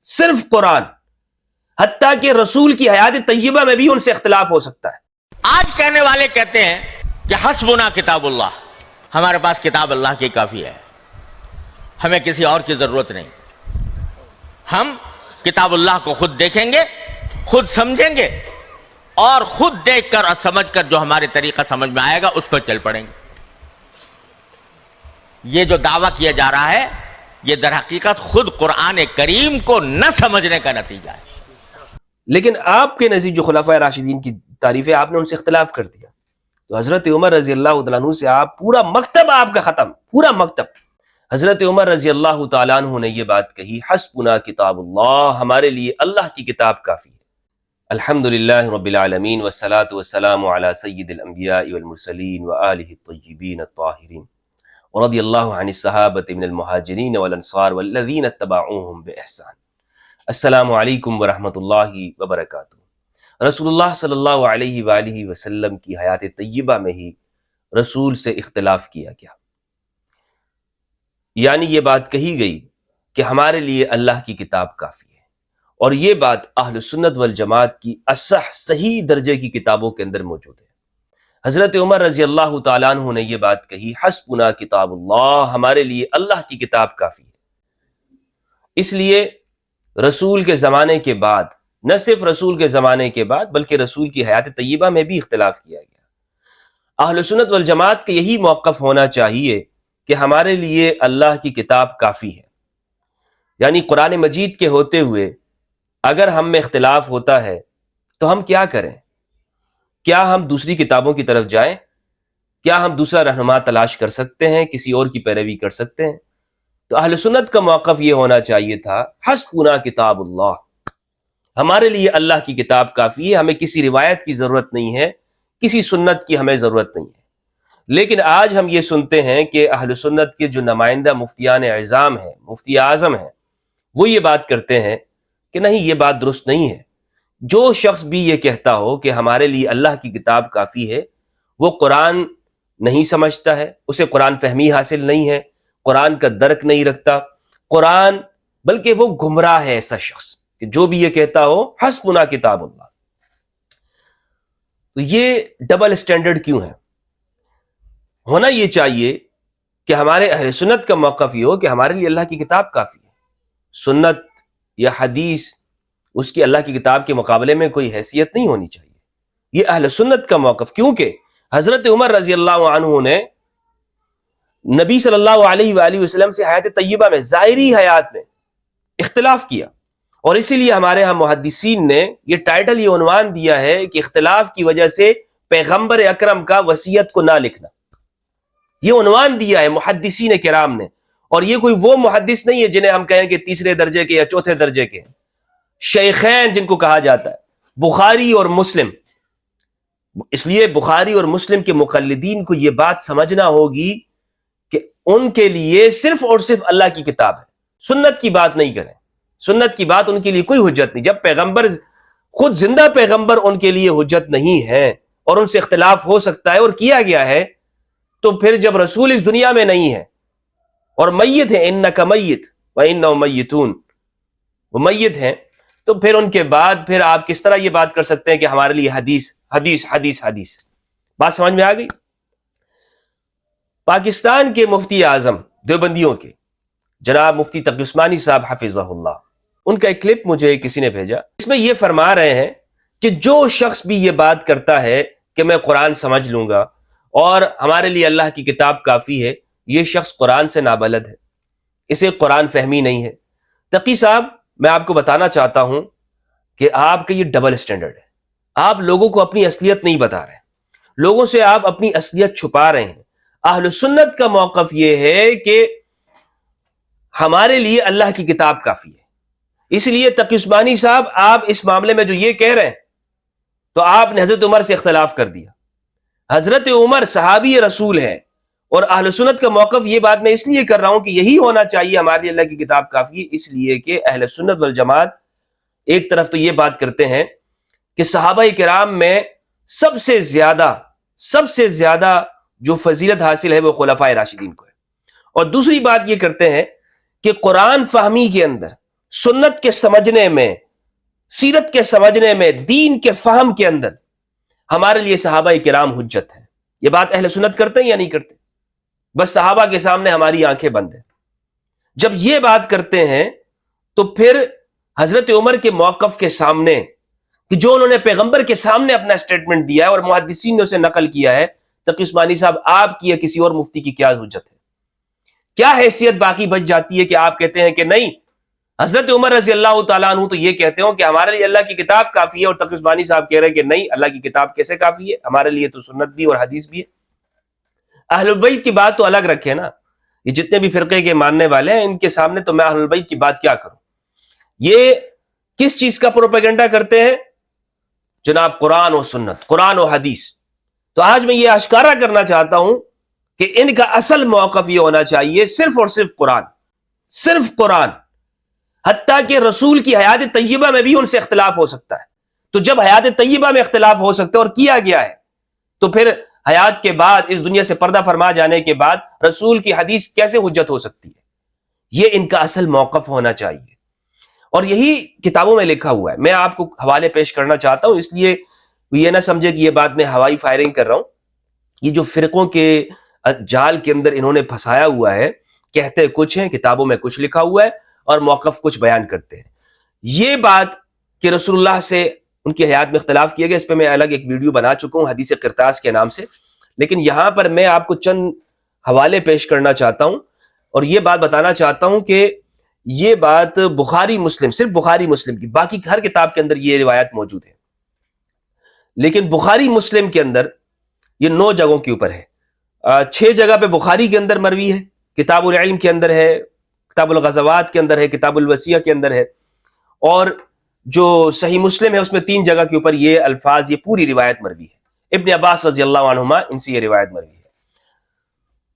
صرف قرآن، حتیٰ کہ رسول کی حیات طیبہ میں بھی ان سے اختلاف ہو سکتا ہے۔ آج کہنے والے کہتے ہیں کہ حسبنا کتاب اللہ، ہمارے پاس کتاب اللہ کی کافی ہے، ہمیں کسی اور کی ضرورت نہیں، ہم کتاب اللہ کو خود دیکھیں گے، خود سمجھیں گے، اور خود دیکھ کر اور سمجھ کر جو ہمارے طریقہ سمجھ میں آئے گا اس پر چل پڑیں گے۔ یہ جو دعویٰ کیا جا رہا ہے یہ در حقیقت خود قرآن کریم کو نہ سمجھنے کا نتیجہ ہے۔ لیکن آپ کے نزدیک جو خلفائے راشدین کی تعریف ہے، آپ نے ان سے اختلاف کر دیا، تو حضرت عمر رضی اللہ تعالیٰ عنہ سے آپ پورا مکتب آپ کا ختم، پورا مکتب۔ حضرت عمر رضی اللہ تعالیٰ عنہ نے یہ بات کہی، حسبنا کتاب اللہ، ہمارے لیے اللہ کی کتاب کافی ہے۔ الحمدللہ رب العالمین والصلاة والسلام علی سید الانبیاء والمرسلین وآلہ الطیبین الطاہرین ورضی اللہ عن الصحابۃ من المہاجرین والانصار والذین اتبعوہم بإحسان۔ السلام علیکم ورحمۃ اللہ وبرکاتہ۔ رسول اللہ صلی اللہ علیہ وآلہ وسلم کی حیات طیبہ میں ہی رسول سے اختلاف کیا گیا، یعنی یہ بات کہی گئی کہ ہمارے لیے اللہ کی کتاب کافی ہے، اور یہ بات اہل سنت والجماعت کی اصح صحیح درجے کی کتابوں کے اندر موجود ہے۔ حضرت عمر رضی اللہ تعالیٰ عنہ نے یہ بات کہی، حسبنا کتاب اللہ، ہمارے لیے اللہ کی کتاب کافی ہے۔ اس لیے رسول کے زمانے کے بعد، نہ صرف رسول کے زمانے کے بعد بلکہ رسول کی حیات طیبہ میں بھی اختلاف کیا گیا۔ اہل سنت والجماعت کا یہی موقف ہونا چاہیے کہ ہمارے لیے اللہ کی کتاب کافی ہے، یعنی قرآن مجید کے ہوتے ہوئے اگر ہم میں اختلاف ہوتا ہے تو ہم کیا کریں؟ کیا ہم دوسری کتابوں کی طرف جائیں؟ کیا ہم دوسرا رہنما تلاش کر سکتے ہیں، کسی اور کی پیروی کر سکتے ہیں؟ تو اہل سنت کا موقف یہ ہونا چاہیے تھا، حسبنا کتاب اللہ، ہمارے لیے اللہ کی کتاب کافی ہے، ہمیں کسی روایت کی ضرورت نہیں ہے، کسی سنت کی ہمیں ضرورت نہیں ہے۔ لیکن آج ہم یہ سنتے ہیں کہ اہل سنت کے جو نمائندہ مفتیان اعظام ہیں، مفتی اعظم ہیں، وہ یہ بات کرتے ہیں کہ نہیں، یہ بات درست نہیں ہے۔ جو شخص بھی یہ کہتا ہو کہ ہمارے لیے اللہ کی کتاب کافی ہے، وہ قرآن نہیں سمجھتا ہے، اسے قرآن فہمی حاصل نہیں ہے، قرآن کا درک نہیں رکھتا قرآن، بلکہ وہ گمراہ ہے ایسا شخص کہ جو بھی یہ کہتا ہو حسبنا کتاب اللہ۔ تو یہ ڈبل سٹینڈرڈ کیوں ہے؟ ہونا یہ چاہیے کہ ہمارے اہل سنت کا موقف یہ ہو کہ ہمارے لیے اللہ کی کتاب کافی ہے، سنت یا حدیث اس کی اللہ کی کتاب کے مقابلے میں کوئی حیثیت نہیں ہونی چاہیے۔ یہ اہل سنت کا موقف، کیونکہ حضرت عمر رضی اللہ عنہ نے نبی صلی اللہ علیہ وآلہ وسلم سے حیات طیبہ میں، ظاہری حیات میں اختلاف کیا، اور اسی لیے ہمارے ہاں محدثین نے یہ ٹائٹل، یہ عنوان دیا ہے کہ اختلاف کی وجہ سے پیغمبر اکرم کا وصیت کو نہ لکھنا، یہ عنوان دیا ہے محدثین کرام نے۔ اور یہ کوئی وہ محدث نہیں ہے جنہیں ہم کہیں کہ تیسرے درجے کے یا چوتھے درجے کے ہیں، شیخین جن کو کہا جاتا ہے، بخاری اور مسلم۔ اس لیے بخاری اور مسلم کے مقلدین کو یہ بات سمجھنا ہوگی کہ ان کے لیے صرف اور صرف اللہ کی کتاب ہے، سنت کی بات نہیں کریں، سنت کی بات ان کے لیے کوئی حجت نہیں۔ جب پیغمبر، خود زندہ پیغمبر ان کے لیے حجت نہیں ہے اور ان سے اختلاف ہو سکتا ہے اور کیا گیا ہے، تو پھر جب رسول اس دنیا میں نہیں ہے اور میت ہیں، انک میت وانہم میتون، وہ میت ہیں، تو پھر ان کے بعد پھر آپ کس طرح یہ بات کر سکتے ہیں کہ ہمارے لیے حدیث حدیث حدیث حدیث؟ بات سمجھ میں آ گئی؟ پاکستان کے مفتی اعظم دیوبندیوں کے جناب مفتی تقی عثمانی صاحب حفظہ اللہ، ان کا ایک کلپ مجھے کسی نے بھیجا، اس میں یہ فرما رہے ہیں کہ جو شخص بھی یہ بات کرتا ہے کہ میں قرآن سمجھ لوں گا اور ہمارے لیے اللہ کی کتاب کافی ہے، یہ شخص قرآن سے نابلد ہے، اسے قرآن فہمی نہیں ہے۔ تقی صاحب، میں آپ کو بتانا چاہتا ہوں کہ آپ کا یہ ڈبل سٹینڈرڈ ہے، آپ لوگوں کو اپنی اصلیت نہیں بتا رہے ہیں، لوگوں سے آپ اپنی اصلیت چھپا رہے ہیں۔ اہل سنت کا موقف یہ ہے کہ ہمارے لیے اللہ کی کتاب کافی ہے۔ اس لیے تقی عثمانی صاحب، آپ اس معاملے میں جو یہ کہہ رہے ہیں، تو آپ نے حضرت عمر سے اختلاف کر دیا۔ حضرت عمر صحابی رسول ہیں، اور اہل سنت کا موقف یہ بات میں اس لیے کر رہا ہوں کہ یہی ہونا چاہیے، ہمارے لیے اللہ کی کتاب کافی ہے، اس لیے کہ اہل سنت والجماعت ایک طرف تو یہ بات کرتے ہیں کہ صحابہ کرام میں سب سے زیادہ جو فضیلت حاصل ہے وہ خلفائے راشدین کو ہے، اور دوسری بات یہ کرتے ہیں کہ قرآن فہمی کے اندر، سنت کے سمجھنے میں، سیرت کے سمجھنے میں، دین کے فہم کے اندر ہمارے لیے صحابہ کرام حجت ہیں۔ یہ بات اہل سنت کرتے ہیں یا نہیں کرتے؟ بس صحابہ کے سامنے ہماری آنکھیں بند ہیں۔ جب یہ بات کرتے ہیں تو پھر حضرت عمر کے موقف کے سامنے کہ جو انہوں نے پیغمبر کے سامنے اپنا سٹیٹمنٹ دیا ہے اور محدثین نے اسے نقل کیا ہے، تقی عثمانی صاحب آپ کی یا کسی اور مفتی کی کیا حجت ہے؟ کیا حیثیت باقی بچ جاتی ہے کہ آپ کہتے ہیں کہ نہیں، حضرت عمر رضی اللہ تعالیٰ عنہ تو یہ کہتے ہوں کہ ہمارے لیے اللہ کی کتاب کافی ہے، اور تقی عثمانی صاحب کہہ رہے ہیں کہ نہیں، اللہ کی کتاب کیسے کافی ہے، ہمارے لیے تو سنت بھی اور حدیث بھی ہے۔ اہل البیت کی بات تو الگ رکھے نا، یہ جتنے بھی فرقے کے ماننے والے ہیں ان کے سامنے تو میں اہل البیت کی بات کیا کروں؟ یہ کس چیز کا پروپیگنڈا کرتے ہیں؟ جناب قرآن و سنت، قرآن و حدیث۔ تو آج میں یہ اشکارا کرنا چاہتا ہوں کہ ان کا اصل موقف یہ ہونا چاہیے صرف اور صرف قرآن، صرف قرآن۔ حتیٰ کہ رسول کی حیات طیبہ میں بھی ان سے اختلاف ہو سکتا ہے۔ تو جب حیات طیبہ میں اختلاف ہو سکتا ہے اور کیا گیا ہے، تو پھر حیات کے بعد، اس دنیا سے پردہ فرما جانے کے بعد رسول کی حدیث کیسے حجت ہو سکتی ہے؟ یہ ان کا اصل موقف ہونا چاہیے، اور یہی کتابوں میں لکھا ہوا ہے۔ میں آپ کو حوالے پیش کرنا چاہتا ہوں، اس لیے یہ نہ سمجھے کہ یہ بات میں ہوائی فائرنگ کر رہا ہوں۔ یہ جو فرقوں کے جال کے اندر انہوں نے پھنسایا ہوا ہے، کہتے کچھ ہیں، کتابوں میں کچھ لکھا ہوا ہے اور موقف کچھ بیان کرتے ہیں۔ یہ بات کہ رسول اللہ سے ان کی حیات میں اختلاف کیا گیا، اس پہ میں الگ ایک ویڈیو بنا چکا ہوں حدیث قرطاس کے نام سے، لیکن یہاں پر میں آپ کو چند حوالے پیش کرنا چاہتا ہوں اور یہ بات بتانا چاہتا ہوں کہ یہ بات بخاری مسلم، صرف بخاری مسلم کی، باقی ہر کتاب کے اندر یہ روایت موجود ہے، لیکن بخاری مسلم کے اندر یہ 9 جگہوں کے اوپر ہے۔ 6 جگہ پہ بخاری کے اندر مروی ہے، کتاب العلم کے اندر ہے، کتاب الغزوات کے اندر ہے، کتاب الوصیہ کے اندر ہے، اور جو صحیح مسلم ہے اس میں 3 جگہ کے اوپر یہ الفاظ، یہ پوری روایت مروی ہے۔ ابن عباس رضی اللہ عنہما ان سے یہ روایت مروی ہے۔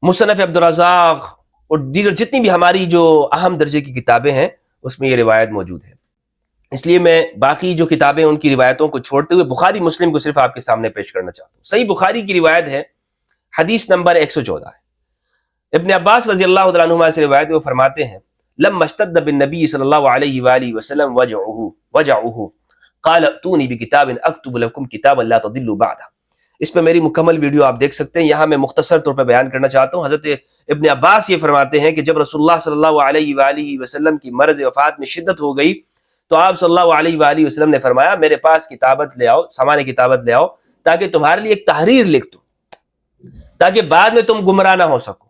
مصنف عبدالرزاق اور دیگر جتنی بھی ہماری جو اہم درجے کی کتابیں ہیں اس میں یہ روایت موجود ہے۔ اس لیے میں باقی جو کتابیں ان کی روایتوں کو چھوڑتے ہوئے بخاری مسلم کو صرف آپ کے سامنے پیش کرنا چاہتا ہوں۔ صحیح بخاری کی روایت ہے، حدیث نمبر 114 ہے۔ ابن عباس رضی اللہ عنہما سے روایت وہ فرماتے ہیں، لما اشتد بالنبی صلی اللہ علیہ وآلہ وسلم وجعه قال ائتونی بکتاب اکتب لکم کتابا لا تضلوا بعدہ۔ اس پہ میری مکمل ویڈیو آپ دیکھ سکتے ہیں، یہاں میں مختصر طور پہ بیان کرنا چاہتا ہوں۔ حضرت ابن عباس یہ فرماتے ہیں کہ جب رسول اللہ صلی اللہ علیہ وآلہ وسلم کی مرض وفات میں شدت ہو گئی تو آپ صلی اللہ علیہ وآلہ وسلم نے فرمایا میرے پاس کتابت لے آؤ، سامان کتابت لے آؤ، تاکہ تمہارے لیے ایک تحریر لکھ دوں، تاکہ بعد میں تم گمراہ نہ ہو سکو،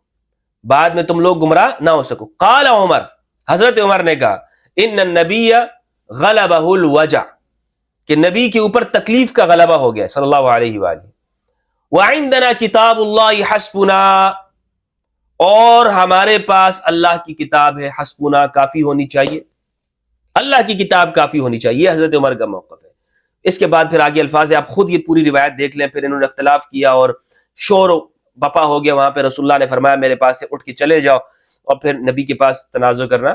بعد میں تم لوگ گمراہ نہ ہو سکو۔ قال عمر، حضرت عمر نے کہا، ان النبی غلبہ الوجع، کہ نبی کے اوپر تکلیف کا غلبہ ہو گیا صلی اللہ علیہ وآلہ۔ وعندنا کتاب اللہ حسبنا، اور ہمارے پاس اللہ کی کتاب ہے، حسبنا کافی ہونی چاہیے، اللہ کی کتاب کافی ہونی چاہیے۔ یہ حضرت عمر کا موقف ہے۔ اس کے بعد پھر آگے الفاظ ہے، آپ خود یہ پوری روایت دیکھ لیں۔ پھر انہوں نے اختلاف کیا اور شور بپا ہو گیا وہاں پہ، رسول اللہ نے فرمایا میرے پاس سے اٹھ کے چلے جاؤ، اور پھر نبی کے پاس تنازع کرنا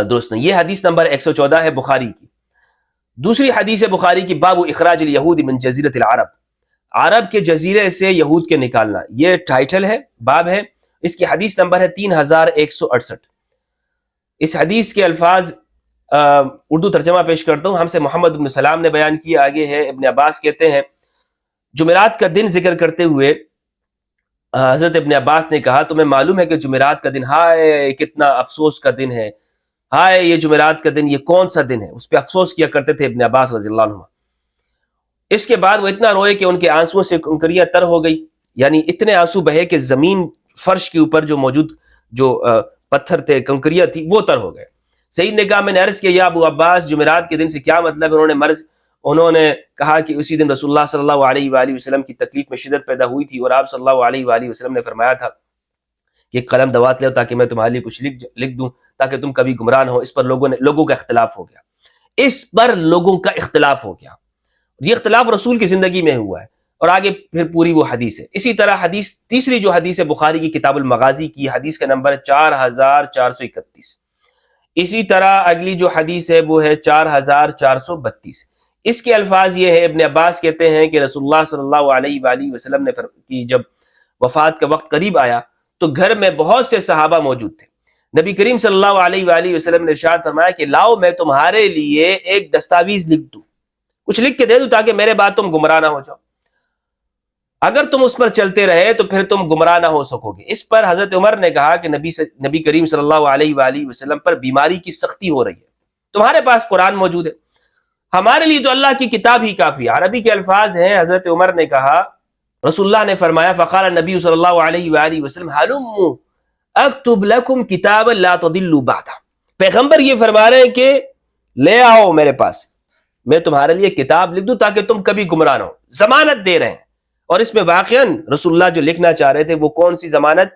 درست نہیں۔ یہ حدیث نمبر 114 ہے بخاری کی۔ دوسری حدیث ہے بخاری کی، باب اخراج الیہود من جزیرۃ العرب، عرب کے جزیرے سے یہود کے نکالنا، یہ ٹائٹل ہے، باب ہے۔ اس کی حدیث نمبر ہے 3168۔ اس حدیث کے الفاظ اردو ترجمہ پیش کرتا ہوں، ہم سے محمد بن سلام نے بیان کیا، آگے ہے ابن عباس کہتے ہیں، جمعرات کا دن ذکر کرتے ہوئے حضرت ابن عباس نے کہا تمہیں معلوم ہے کہ جمعرات کا دن، ہائے کتنا افسوس کا دن ہے، ہائے یہ جمعرات کا دن، یہ کون سا دن ہے، اس پہ افسوس کیا کرتے تھے ابن عباس رضی اللہ عنہ۔ اس کے بعد وہ اتنا روئے کہ ان کے آنسوؤں سے کنکریاں تر ہو گئی، یعنی اتنے آنسو بہے کہ زمین، فرش کے اوپر جو موجود جو پتھر تھے، کنکریاں تھی، وہ تر ہو گئے۔ سعید نے کہا میں نے عرض کیا یا ابو عباس جمعرات کے دن سے کیا مطلب ہے؟ انہوں نے کہا کہ اسی دن رسول اللہ صلی اللہ علیہ وآلہ وسلم کی تکلیف میں شدت پیدا ہوئی تھی، اور آپ صلی اللہ علیہ وآلہ وسلم نے فرمایا تھا کہ ایک قلم دوات لے تاکہ میں تمہارے لیے کچھ لکھ دوں تاکہ تم کبھی گمراہ نہ ہو۔ اس پر لوگوں کا اختلاف ہو گیا، اس پر لوگوں کا اختلاف ہو گیا، یہ اختلاف رسول کی زندگی میں ہوا ہے، اور آگے پھر پوری وہ حدیث ہے۔ اسی طرح حدیث، تیسری جو حدیث ہے بخاری کی کتاب المغازی کی، حدیث کا نمبر 4431۔ اسی طرح اگلی جو حدیث ہے وہ ہے 4432۔ اس کے الفاظ یہ ہے، ابن عباس کہتے ہیں کہ رسول اللہ صلی اللہ علیہ وآلہ وسلم نے جب وفات کا وقت قریب آیا تو گھر میں بہت سے صحابہ موجود تھے، نبی کریم صلی اللہ علیہ وآلہ وسلم نے ارشاد فرمایا کہ لاؤ میں تمہارے لیے ایک دستاویز لکھ دوں، کچھ لکھ کے دے دوں تاکہ میرے بعد تم گمراہ نہ ہو جاؤ، اگر تم اس پر چلتے رہے تو پھر تم گمراہ نہ ہو سکو گے۔ اس پر حضرت عمر نے کہا کہ نبی کریم صلی اللہ علیہ وآلہ وسلم پر بیماری کی سختی ہو رہی ہے، تمہارے پاس قرآن موجود ہے، ہمارے لیے تو اللہ کی کتاب ہی کافی ہے۔ عربی کے الفاظ ہیں، حضرت عمر نے کہا، رسول اللہ نے فرمایا فقال النبی صلی اللہ علیہ وآلہ وسلم ہلموا اکتب لکم کتابا لا تضلوا بعدہ، پیغمبر یہ فرما رہے ہیں کہ لے آؤ میرے پاس، میں تمہارے لیے کتاب لکھ دوں تاکہ تم کبھی گمراہ نہ ہو، ضمانت دے رہے ہیں۔ اور اس میں واقعاً رسول اللہ جو لکھنا چاہ رہے تھے وہ کون سی ضمانت؟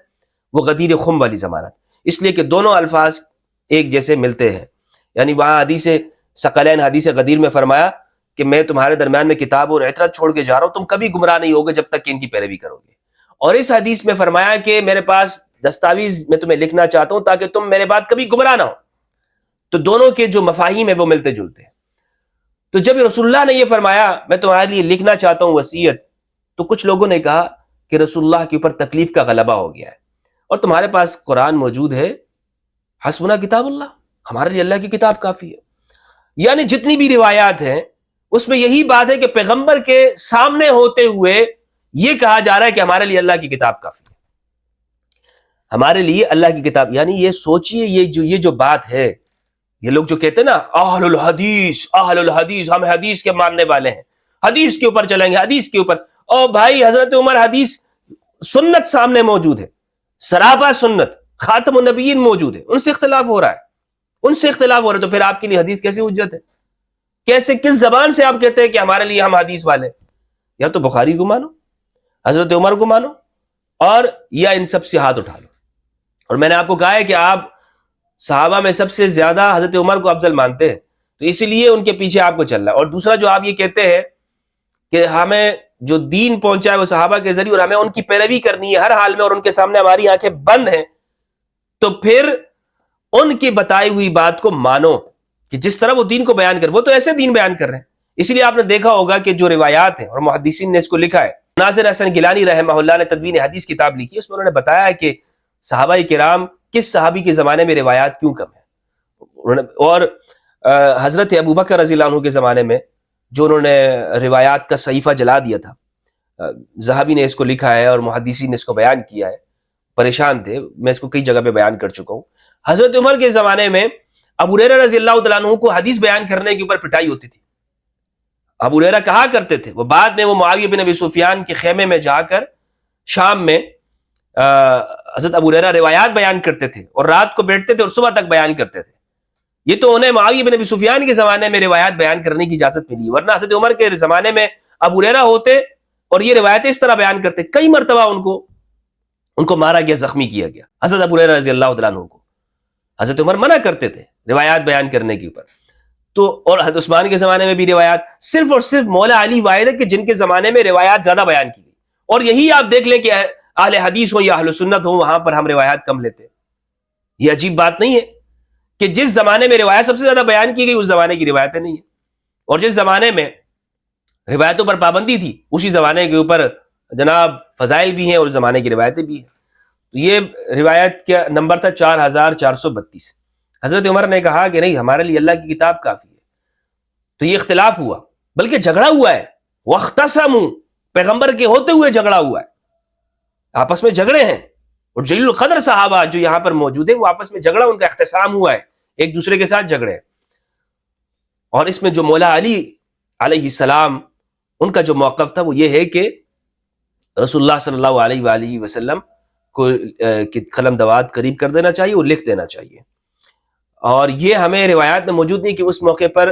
وہ غدیر خم والی ضمانت، اس لیے کہ دونوں الفاظ ایک جیسے ملتے ہیں، یعنی وہاں حدیث ثقلین حدیث غدیر میں فرمایا کہ میں تمہارے درمیان میں کتاب اور عطرت چھوڑ کے جا رہا ہوں، تم کبھی گمراہ نہیں ہوگے جب تک کہ ان کی پیروی کرو گے، اور اس حدیث میں فرمایا کہ میرے پاس دستاویز میں تمہیں لکھنا چاہتا ہوں تاکہ تم میرے بعد کبھی گمراہ نہ ہو، تو دونوں کے جو مفاہیم ہیں وہ ملتے جلتے ہیں۔ تو جب رسول اللہ نے یہ فرمایا میں تمہارے لیے لکھنا چاہتا ہوں وصیت، تو کچھ لوگوں نے کہا کہ رسول اللہ کے اوپر تکلیف کا غلبہ ہو گیا ہے، اور تمہارے پاس قرآن موجود ہے، حسبنا کتاب اللہ، ہمارے لیے اللہ کی کتاب کافی ہے۔ یعنی جتنی بھی روایات ہیں اس میں یہی بات ہے کہ پیغمبر کے سامنے ہوتے ہوئے یہ کہا جا رہا ہے کہ ہمارے لیے اللہ کی کتاب کافی ہے، ہمارے لیے اللہ کی کتاب۔ یعنی یہ سوچئے یہ جو بات ہے، یہ لوگ جو کہتے ہیں نا اہل الحدیث، ہم حدیث کے ماننے والے ہیں، حدیث کے اوپر چلیں گے، حدیث کے اوپر، او بھائی حضرت عمر حدیث سنت سامنے موجود ہے، سراپا سنت، خاتم النبیین موجود ہے، ان سے اختلاف ہو رہا ہے، تو پھر آپ کے لیے حدیث کیسے حجت ہے؟ کیسے، کس زبان سے آپ کہتے ہیں کہ ہمارے لیے ہم حدیث والے؟ یا تو بخاری کو مانو، حضرت عمر کو مانو، اور یا ان سب سے ہاتھ اٹھا لو۔ اور میں نے آپ کو کہا ہے کہ آپ صحابہ میں سب سے زیادہ حضرت عمر کو افضل مانتے ہیں، تو اسی لیے ان کے پیچھے آپ کو چلنا ہے۔ اور دوسرا جو آپ یہ کہتے ہیں کہ ہمیں جو دین پہنچا ہے وہ صحابہ کے ذریعے اور ہمیں ان کی پیروی کرنی ہے ہر حال میں، اور ان کے سامنے ہماری آنکھیں بند ہیں، تو پھر ان کی بتائی ہوئی بات کو مانو کہ جس طرح وہ دین کو بیان کر، وہ تو ایسے دین بیان کر رہے ہیں۔ اسی لیے آپ نے دیکھا ہوگا کہ جو روایات ہیں، اور محدثین نے اس کو لکھا ہے، ناصر حسن گیلانی رحمہ اللہ نے تدوین حدیث کتاب لکھی، اس میں انہوں نے بتایا ہے کہ صحابہ کرام کس صحابی کے زمانے میں روایات کیوں کم ہیں، اور حضرت ابوبکر رضی اللہ عنہ کے زمانے میں جو انہوں نے روایات کا صحیفہ جلا دیا تھا، ذہبی نے اس کو لکھا ہے اور محدثین نے اس کو بیان کیا ہے، پریشان تھے، میں اس کو کئی جگہ پہ بیان کر چکا ہوں۔ حضرت عمر کے زمانے میں ابو ہریرہ رضی اللہ تعالیٰ عنہ کو حدیث بیان کرنے کے اوپر پٹائی ہوتی تھی، ابو ہریرہ کہا کرتے تھے، وہ بعد میں وہ معاویہ بن ابی سفیان کے خیمے میں جا کر شام میں حضرت ابو ہریرہ روایات بیان کرتے تھے، اور رات کو بیٹھتے تھے اور صبح تک بیان کرتے تھے۔ یہ تو انہیں معاویہ بن ابی سفیان کے زمانے میں روایات بیان کرنے کی اجازت ملی، ورنہ حضرت عمر کے زمانے میں ابو ہریرہ ہوتے اور یہ روایتیں اس طرح بیان کرتے، کئی مرتبہ ان کو مارا گیا، زخمی کیا گیا، حضرت ابو ہریرہ رضی اللہ تعالیٰ عنہ کو۔ حضرت عمر منع کرتے تھے روایات بیان کرنے کے اوپر، تو اور حضرت عثمان کے زمانے میں بھی روایات، صرف اور صرف مولا علی واحد ہے کہ جن کے زمانے میں روایات زیادہ بیان کی گئی، اور یہی آپ دیکھ لیں کہ اہل حدیث ہو یا اہل سنت ہو، وہاں پر ہم روایات کم لیتے ہیں۔ یہ عجیب بات نہیں ہے کہ جس زمانے میں روایت سب سے زیادہ بیان کی گئی اس زمانے کی روایتیں نہیں ہیں، اور جس زمانے میں روایتوں پر پابندی تھی اسی زمانے کے اوپر جناب فضائل بھی ہیں اور زمانے کی روایتیں بھی ہیں۔ تو یہ روایت کا نمبر تھا 4432۔ حضرت عمر نے کہا کہ نہیں، ہمارے لیے اللہ کی کتاب کافی ہے، تو یہ اختلاف ہوا، بلکہ جھگڑا ہوا ہے، واختصموا، پیغمبر کے ہوتے ہوئے جھگڑا ہوا ہے، آپس میں جھگڑے ہیں، اور جلیل القدر صحابہ جو یہاں پر موجود ہیں وہ آپس میں جھگڑا، ان کا اختصام ہوا ہے، ایک دوسرے کے ساتھ جھگڑے ہیں۔ اور اس میں جو مولا علی علیہ السلام ان کا جو موقف تھا وہ یہ ہے کہ رسول اللہ صلی اللہ علیہ وآلہ وسلم کو قلم دوات قریب کر دینا چاہیے اور لکھ دینا چاہیے، اور یہ ہمیں روایات میں موجود نہیں کہ اس موقع پر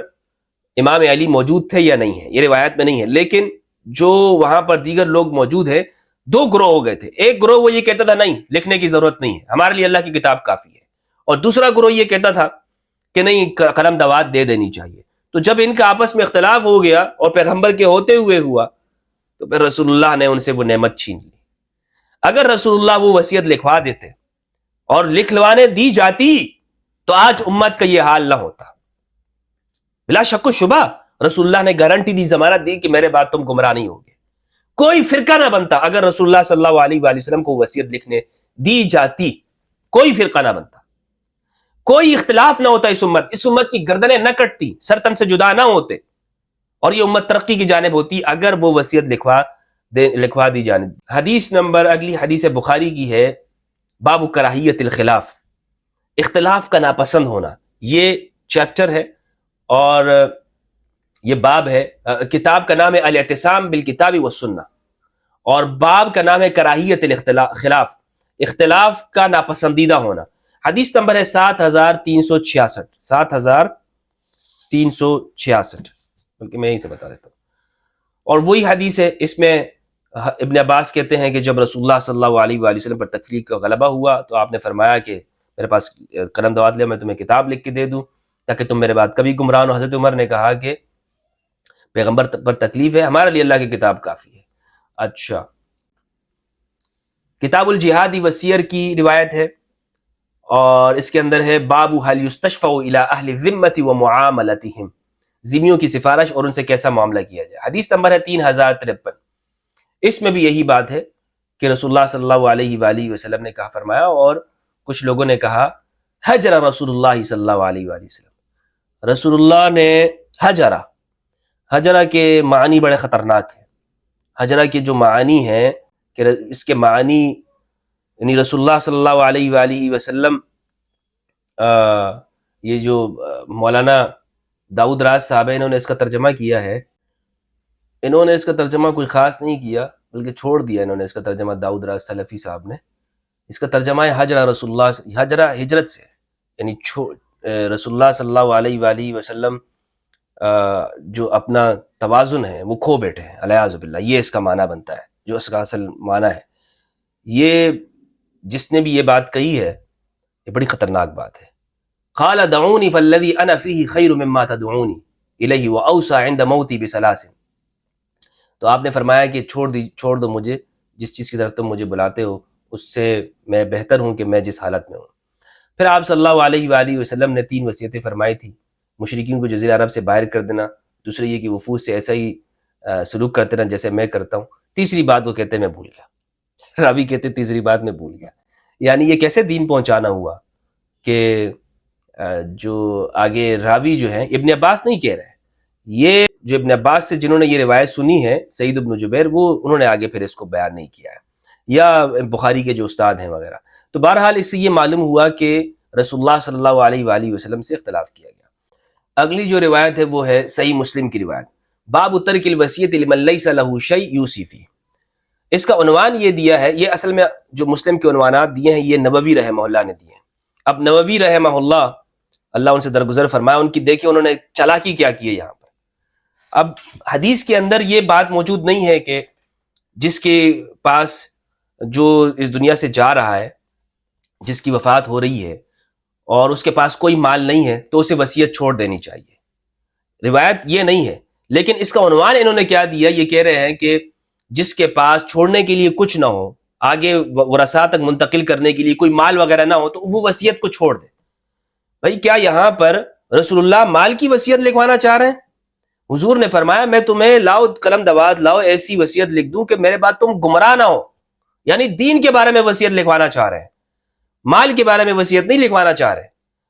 امام علی موجود تھے یا نہیں ہے، یہ روایات میں نہیں ہے، لیکن جو وہاں پر دیگر لوگ موجود ہیں، دو گروہ ہو گئے تھے۔ ایک گروہ وہ یہ کہتا تھا نہیں، لکھنے کی ضرورت نہیں ہے، ہمارے لیے اللہ کی کتاب کافی ہے، اور دوسرا گروہ یہ کہتا تھا کہ نہیں، قلم دوات دے دینی چاہیے۔ تو جب ان کا آپس میں اختلاف ہو گیا اور پیغمبر کے ہوتے ہوئے ہوا، تو پھر رسول اللہ نے ان سے وہ نعمت چھین لی۔ اگر رسول اللہ وہ وصیت لکھوا دیتے اور لکھوانے دی جاتی تو آج امت کا یہ حال نہ ہوتا۔ بلا شک و شبہ رسول اللہ نے گارنٹی دی، ضمانت دی کہ میرے بعد تم گمراہ نہیں ہوگے، کوئی فرقہ نہ بنتا اگر رسول اللہ صلی اللہ علیہ وآلہ وسلم کو وصیت لکھنے دی جاتی، کوئی فرقہ نہ بنتا۔ کوئی اختلاف نہ ہوتا اس امت کی گردنیں نہ کٹتی، سر تن سے جدا نہ ہوتے، اور یہ امت ترقی کی جانب ہوتی اگر وہ وصیت لکھوا دی جانب۔ حدیث نمبر، اگلی حدیث بخاری کی ہے، باب کراہیت الخلاف، اختلاف کا ناپسند ہونا، یہ چیپٹر ہے اور یہ باب ہے۔ کتاب کا نام ہے الاعتصام بالکتاب والسنہ، اور باب کا نام ہے کراہیت الاختلاف، اختلاف کا ناپسندیدہ ہونا۔ حدیث نمبر ہے 7366، 7366، بلکہ میں یہیں سے بتا دیتا ہوں۔ اور وہی حدیث ہے، اس میں ابن عباس کہتے ہیں کہ جب رسول اللہ صلی اللہ علیہ وآلہ وسلم پر تکلیف کا غلبہ ہوا تو آپ نے فرمایا کہ میرے پاس قلم دوات لے، میں تمہیں کتاب لکھ کے دے دوں تاکہ تم میرے بعد کبھی گمراہ نہ ہو۔ حضرت عمر نے کہا کہ پیغمبر پر تکلیف ہے، ہمارے لیے اللہ کی کتاب کافی ہے۔ اچھا، کتاب الجہاد والسیر کی روایت ہے، اور اس کے اندر ہے باب هل یستشفع الی اہل الذمۃ ومعاملتهم، ذمیوں کی سفارش اور ان سے کیسا معاملہ کیا جائے۔ حدیث نمبر ہے 3053، اس میں بھی یہی بات ہے کہ رسول اللہ صلی اللہ علیہ وآلہ وسلم نے کہا فرمایا، اور کچھ لوگوں نے کہا حجر رسول اللہ صلی اللہ علیہ وآلہ وسلم، رسول اللہ نے حجرہ کے معنی بڑے خطرناک ہیں۔ حجرہ کے جو معنی ہیں کہ اس کے معنی یعنی رسول اللہ صلی اللہ علیہ وآلہ وسلم، یہ جو مولانا داؤد راز صاحب ہیں، انہوں نے اس کا ترجمہ کیا ہے، انہوں نے اس کا ترجمہ کوئی خاص نہیں کیا بلکہ چھوڑ دیا انہوں نے اس کا ترجمہ، داؤد راز سلفی صاحب نے اس کا ترجمہ ہے حجرہ رسول اللہ، حجرہ ہجرت سے، یعنی رسول اللہ صلی اللہ علیہ وآلہ وسلم جو اپنا توازن ہے وہ کھو بیٹھے ہیں، علیاذ باللہ، یہ اس کا معنی بنتا ہے، جو اس کا اصل معنی ہے۔ یہ جس نے بھی یہ بات کہی ہے یہ بڑی خطرناک بات ہے۔ قال دعونی فالذی انا فیہ خیر مما تدعونی الیہ واوصى عند موتی بثلاث، تو آپ نے فرمایا کہ چھوڑ دو مجھے، جس چیز کی طرف تم مجھے بلاتے ہو اس سے میں بہتر ہوں کہ میں جس حالت میں ہوں۔ پھر آپ صلی اللہ علیہ وآلہ وسلم نے 3 وصیتیں فرمائی تھی، مشرکین کو جزیرہ عرب سے باہر کر دینا، دوسرے یہ کہ وفود سے ایسا ہی سلوک کرتے رہنا جیسے میں کرتا ہوں، تیسری بات وہ کہتے ہیں میں بھول گیا، راوی کہتے تیسری بات میں بھول گیا۔ یعنی یہ کیسے دین پہنچانا ہوا کہ جو آگے راوی جو ہیں ابن عباس نہیں کہہ رہے ہیں، یہ جو ابن عباس سے جنہوں نے یہ روایت سنی ہے، سعید بن جبیر، وہ انہوں نے آگے پھر اس کو بیان نہیں کیا ہے، یا بخاری کے جو استاد ہیں وغیرہ۔ تو بہرحال اس سے یہ معلوم ہوا کہ رسول اللہ صلی اللہ علیہ وآلہ وسلم سے اختلاف کیا گیا۔ اگلی جو روایت ہے وہ ہے صحیح مسلم کی روایت، باب ترک الوصیۃ لمن لیس لہ شیء یوصی فیہ۔ اس کا عنوان یہ دیا ہے، یہ اصل میں جو مسلم کے عنوانات دیے ہیں یہ نووی رحمہ اللہ نے دیے ہیں۔ اب نووی رحمہ اللہ ان سے درگزر فرمایا، ان کی دیکھیں انہوں نے چالاکی کیا کی ہے یہاں پر۔ اب حدیث کے اندر یہ بات موجود نہیں ہے کہ جس کے پاس جو اس دنیا سے جا رہا ہے، جس کی وفات ہو رہی ہے اور اس کے پاس کوئی مال نہیں ہے تو اسے وصیت چھوڑ دینی چاہیے، روایت یہ نہیں ہے۔ لیکن اس کا عنوان انہوں نے کیا دیا، یہ کہہ رہے ہیں کہ جس کے پاس چھوڑنے کے لیے کچھ نہ ہو، آگے ورثاء تک منتقل کرنے کے لیے کوئی مال وغیرہ نہ ہو، تو وہ وصیت کو چھوڑ دے۔ بھائی کیا یہاں پر رسول اللہ مال کی وصیت لکھوانا چاہ رہے ہیں؟ حضور نے فرمایا میں تمہیں لاؤ قلم دوات لاؤ، ایسی وصیت لکھ دوں کہ میرے بعد تم گمراہ نہ ہو، یعنی دین کے بارے میں وصیت لکھوانا چاہ رہے ہیں، مال کے بارے میں وصیت نہیں لکھوانا چاہ رہے۔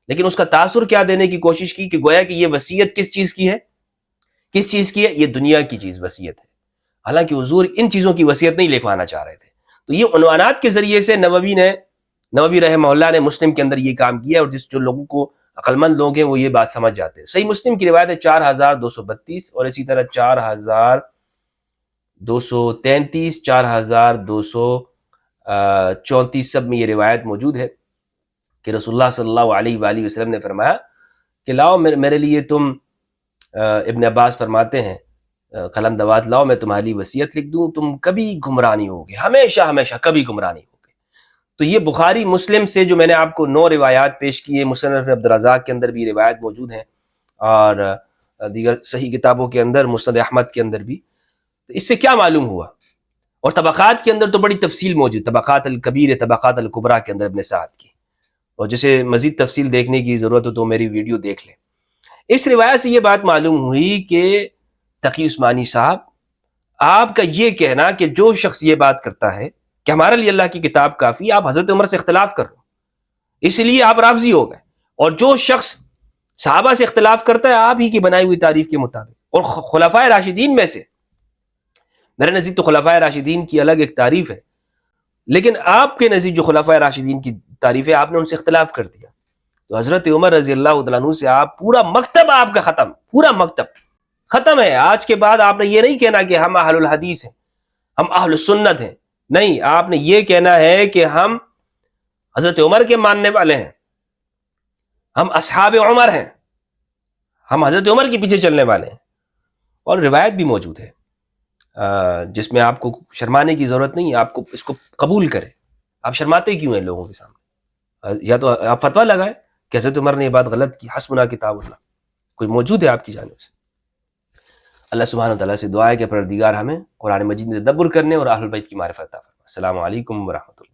لیکن اس کا تاثر کیا دینے کی کوشش کی کہ گویا کہ یہ وصیت کس چیز کی ہے، کس چیز کی ہے؟ یہ دنیا کی چیز وصیت ہے، حالانکہ حضور ان چیزوں کی وصیت نہیں لکھوانا چاہ رہے تھے۔ تو یہ عنوانات کے ذریعے سے نووی رحمہ اللہ نے مسلم کے اندر یہ کام کیا، اور جو لوگوں کو عقل مند لوگ ہیں وہ یہ بات سمجھ جاتے ہیں۔ صحیح مسلم کی روایت ہے 4232، اور اسی طرح 4233، 4234 سب میں یہ روایت موجود ہے کہ رسول اللہ صلی اللہ علیہ وآلہ وسلم نے فرمایا کہ لاؤ میرے لیے تم، ابن عباس فرماتے ہیں قلم دوات لاؤ، میں تمہاری لیے وصیت لکھ دوں، تم کبھی گمراہ نہیں ہوگے، ہمیشہ کبھی گمراہ نہیں ہوگے۔ تو یہ بخاری مسلم سے جو میں نے آپ کو 9 روایات پیش کی ہے، مصنف عبدالرزاق کے اندر بھی روایت موجود ہیں، اور دیگر صحیح کتابوں کے اندر، مسند احمد کے اندر بھی۔ تو اس سے کیا معلوم ہوا؟ اور طبقات کے اندر تو بڑی تفصیل موجود، طبقات الکبیر، طبقات الکبریٰ کے اندر ابن سعد کی، اور جسے مزید تفصیل دیکھنے کی ضرورت ہو تو میری ویڈیو دیکھ لیں۔ اس روایت سے یہ بات معلوم ہوئی کہ تقی عثمانی صاحب، آپ کا یہ کہنا کہ جو شخص یہ بات کرتا ہے کہ ہمارے لیے اللہ کی کتاب کافی، آپ حضرت عمر سے اختلاف کر رہے ہو، اس لیے آپ رافضی ہو گئے، اور جو شخص صحابہ سے اختلاف کرتا ہے آپ ہی کی بنائی ہوئی تعریف کے مطابق، اور خلفائے راشدین میں سے، میرے نزدیک تو خلفائے راشدین کی الگ ایک تعریف ہے، لیکن آپ کے نزدیک جو خلفائے راشدین کی تعریف ہے آپ نے ان سے اختلاف کر دیا، تو حضرت عمر رضی اللہ تعالیٰ عنہ سے آپ پورا مکتب آپ کا ختم، پورا مکتب ختم ہے۔ آج کے بعد آپ نے یہ نہیں کہنا کہ ہم اہل الحدیث ہیں، ہم اہل سنت ہیں، نہیں، آپ نے یہ کہنا ہے کہ ہم حضرت عمر کے ماننے والے ہیں، ہم اصحاب عمر ہیں، ہم حضرت عمر کے پیچھے چلنے والے ہیں۔ اور روایت بھی موجود ہے جس میں آپ کو شرمانے کی ضرورت نہیں ہے، آپ کو اس کو قبول کرے۔ آپ شرماتے کیوں ہیں لوگوں کے سامنے؟ یا تو آپ فتویٰ لگائیں کہ حضرت عمر نے یہ بات غلط کی، حسبنا کتاب اللہ، کوئی موجود ہے آپ کی جانب سے؟ اللہ سبحانہ وتعالیٰ سے دعا ہے کہ پروردگار ہمیں قرآن مجید میں تدبر کرنے اور اہل بیت کی معرفت عطا فرمائے۔ السلام علیکم ورحمۃ اللہ۔